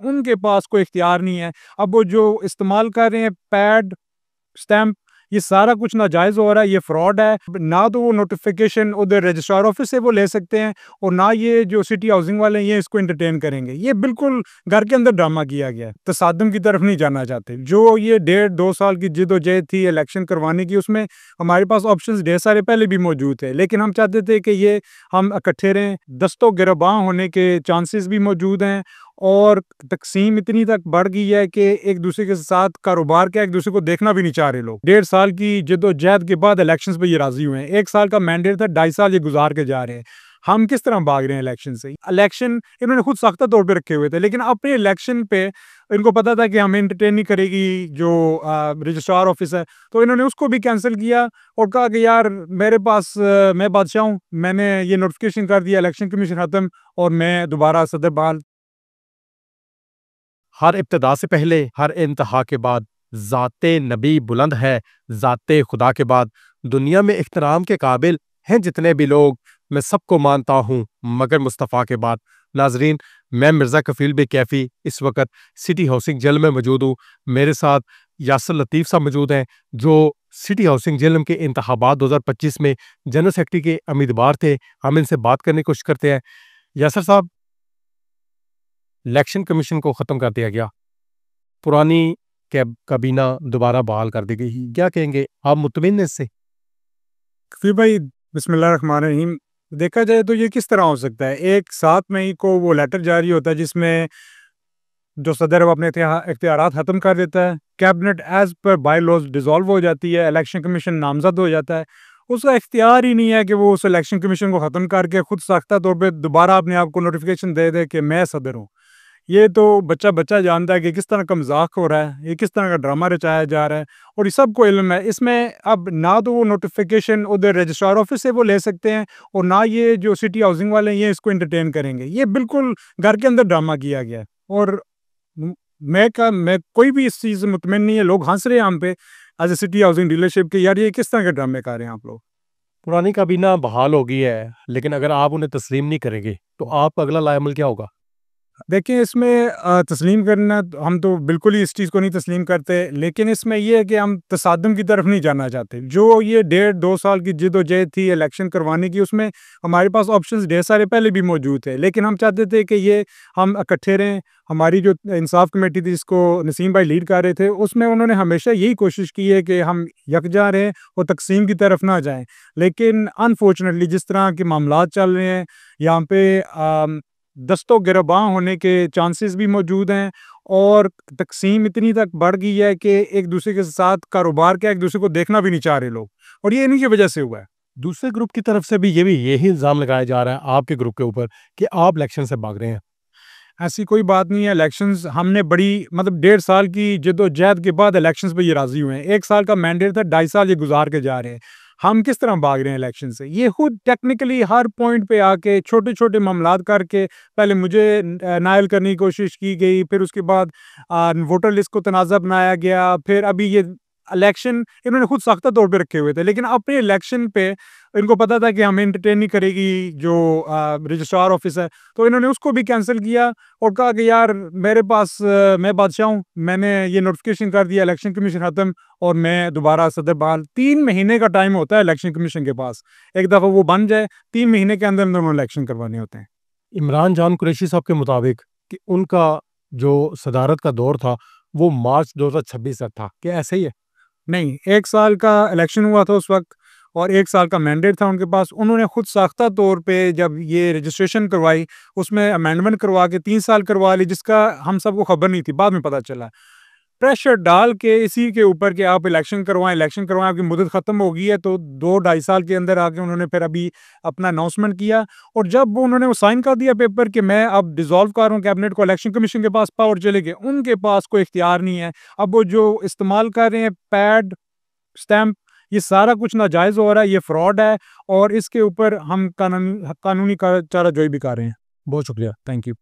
उनके पास कोई इख्तियार नहीं है। अब वो जो इस्तेमाल कर रहे हैं पैड, स्टैंप, ये सारा कुछ नाजायज़ हो रहा है, ये फ्रॉड है। ना तो वो नोटिफिकेशन उधर रजिस्ट्रार ऑफिस से वो ले सकते हैं और ना ये जो सिटी हाउसिंग वाले हैं ये इसको एंटरटेन करेंगे। ये बिल्कुल घर के अंदर ड्रामा किया गया है। तसादुम की तरफ नहीं जाना चाहते। जो ये 1.5-2 साल की जिद्दोजहद थी इलेक्शन करवाने की, उसमें हमारे पास ऑप्शंस ढेर सारे पहले भी मौजूद थे, लेकिन हम चाहते थे कि ये हम इकट्ठे रहें। दस्तों गिरबां होने के चांसेस भी मौजूद हैं और तकसीम इतनी तक बढ़ गई है कि एक दूसरे के साथ कारोबार का एक दूसरे को देखना भी नहीं चाह रहे लोग। 1.5 साल की जद्दोजहद के बाद इलेक्शंस पे ये राजी हुए हैं। 1 साल का मैंडेट था, 2.5 साल ये गुजार के जा रहे हैं। हम किस तरह भाग रहे हैं इलेक्शन से? इलेक्शन इन्होंने खुद सख्त तौर पे रखे हुए थे, लेकिन अपने इलेक्शन पे इनको पता था कि हमें एंटरटेन नहीं करेगी जो रजिस्ट्रार ऑफिस है, तो इन्होंने उसको भी कैंसिल किया और कहा कि यार मेरे पास मैं बादशाह हूँ, मैंने ये नोटिफिकेशन कर दिया, इलेक्शन कमीशन खत्म और मैं दोबारा सदर बहाल। हर इब्तिदा से पहले, हर इंतहा के बाद ज़ाते नबी बुलंद है, ज़ाते खुदा के बाद। दुनिया में इख्तराम के काबिल हैं जितने भी लोग, मैं सबको मानता हूँ मगर मुस्तफ़ा के बाद। नाजरीन, मैं मिर्ज़ा कफ़ील बे कैफ़ी इस वक्त सिटी हाउसिंग जेल में मौजूद हूँ। मेरे साथ यासर लतीफ़ साहब मौजूद हैं, जो सिटी हाउसिंग जेल के इंतखाबात 2025 में जनरल सेक्रेटरी के उम्मीदवार थे। हम इनसे बात करने की कोशिश करते हैं। यासर साहब, इलेक्शन कमीशन को ख़त्म कर दिया गया, पुरानी कैब काबीना दोबारा बहाल कर दी गई, क्या कहेंगे आप? मुतमिन हैं इससे? फिर भाई बिस्मिल्लाहिर्रहमानिर्रहीम, देखा जाए तो ये किस तरह हो सकता है? एक 7 मई को वो लेटर जारी होता है जिसमें जो सदर है वो अपने इख्तियारात ख़त्म कर देता है, cabinet as per by laws dissolve हो जाती है, इलेक्शन कमीशन नामज़द हो जाता है। उसका इख्तियार ही नहीं है कि वो उस इलेक्शन कमीशन को ख़त्म करके खुद साख्ता तौर पे दोबारा अपने आप को नोटिफिकेशन दे दे कि मैं सदर हूँ। ये तो बच्चा-बच्चा जानता है कि किस तरह का मज़ाक हो रहा है, ये किस तरह का ड्रामा रचाया जा रहा है और ये सबको इल्म है। इसमें अब ना तो वो नोटिफिकेशन उधर रजिस्ट्रार ऑफिस से वो ले सकते हैं और ना ये जो सिटी हाउसिंग वाले हैं ये इसको एंटरटेन करेंगे। ये बिल्कुल घर के अंदर ड्रामा किया गया है और मैं कोई भी इस चीज़ से मुतमिन नहीं है। लोग हँस रहे हैं हम पे as a city housing dealership के, यार ये किस तरह के ड्रामे कर रहे हैं आप लोग? पुरानी काबीना बहाल हो गई है, लेकिन अगर आप उन्हें तस्लीम नहीं करेंगे तो आपका अगला लाएमल क्या होगा? देखिए इसमें तस्लीम करना हम तो बिल्कुल ही इस चीज़ को नहीं तस्लीम करते, लेकिन इसमें ये है कि हम तसादुम की तरफ नहीं जाना चाहते। जो ये 1.5-2 साल की जिद्दोजहद थी इलेक्शन करवाने की, उसमें हमारे पास ऑप्शंस ढेर सारे पहले भी मौजूद थे, लेकिन हम चाहते थे कि ये हम इकट्ठे रहें। हमारी जो इंसाफ कमेटी थी जिसको नसीम भाई लीड कर रहे थे, उसमें उन्होंने हमेशा यही कोशिश की है कि हम यकजा रहें और तकसीम की तरफ ना जाएँ। लेकिन अनफॉर्चुनेटली जिस तरह के मामलात चल रहे हैं यहाँ पे दस्तों गिरबां होने के चांसेस भी मौजूद हैं और तकसीम इतनी तक बढ़ गई है कि एक दूसरे के साथ कारोबार का एक दूसरे को देखना भी नहीं चाह रहे लोग और ये इन्हीं की वजह से हुआ है। दूसरे ग्रुप की तरफ से भी यही इल्ज़ाम लगाया जा रहा है आपके ग्रुप के ऊपर कि आप इलेक्शन से भाग रहे हैं। ऐसी कोई बात नहीं है। इलेक्शंस हमने बड़ी मतलब 1.5 साल की जद्दोजहद के बाद इलेक्शंस पे ये राज़ी हुए हैं। 1 साल का मैंडेट था, 2.5 साल ये गुज़ार के जा रहे हैं। हम किस तरह भाग रहे हैं इलेक्शन से? ये खुद टेक्निकली हर पॉइंट पे आके छोटे-छोटे मामलात करके पहले मुझे नायल करने की कोशिश की गई, फिर उसके बाद वोटर लिस्ट को तनाज़ा बनाया गया, फिर अभी ये इलेक्शन इन्होंने खुद सख्त तौर पे रखे हुए थे, लेकिन अपने इलेक्शन पे इनको पता था कि हमें एंटरटेन नहीं करेगी जो रजिस्ट्रार ऑफिस है, तो इन्होंने उसको भी कैंसिल किया और कहा कि यार मेरे पास मैं बादशाह हूँ, मैंने ये नोटिफिकेशन कर दिया, इलेक्शन कमीशन खत्म और मैं दोबारा सदर बहाल। 3 महीने का टाइम होता है इलेक्शन कमीशन के पास, एक दफ़ा वो बन जाए 3 महीने के अंदर अंदर इलेक्शन करवाने होते हैं। इमरान जान कुरैशी साहब के मुताबिक कि उनका जो सदारत का दौर था वो मार्च 2026 तक था, क्या ऐसे ही है? नहीं, 1 साल का इलेक्शन हुआ था उस वक़्त और 1 साल का मैंडेट था उनके पास। उन्होंने खुद साख्ता तौर पे जब ये रजिस्ट्रेशन करवाई, उसमें अमेंडमेंट करवा के 3 साल करवा ली, जिसका हम सबको खबर नहीं थी, बाद में पता चला। प्रेशर डाल के इसी के ऊपर कि आप इलेक्शन करवाएँ, आपकी मुद्दत ख़त्म हो गई है, तो 2 ढाई साल के अंदर आके उन्होंने फिर अभी अपना अनाउंसमेंट किया और जब वो उन्होंने वो साइन कर दिया पेपर कि मैं अब डिसॉल्व कर रहा हूँ कैबिनेट को, इलेक्शन कमीशन के पास पावर चले गए, उनके पास कोई इख्तियार नहीं है। अब वो जो इस्तेमाल कर रहे हैं पैड, स्टैंप, ये सारा कुछ नाजायज़ हो रहा है, ये फ्रॉड है और इसके ऊपर हम कानूनी चाराजोई भी कर रहे हैं। बहुत शुक्रिया, थैंक यू।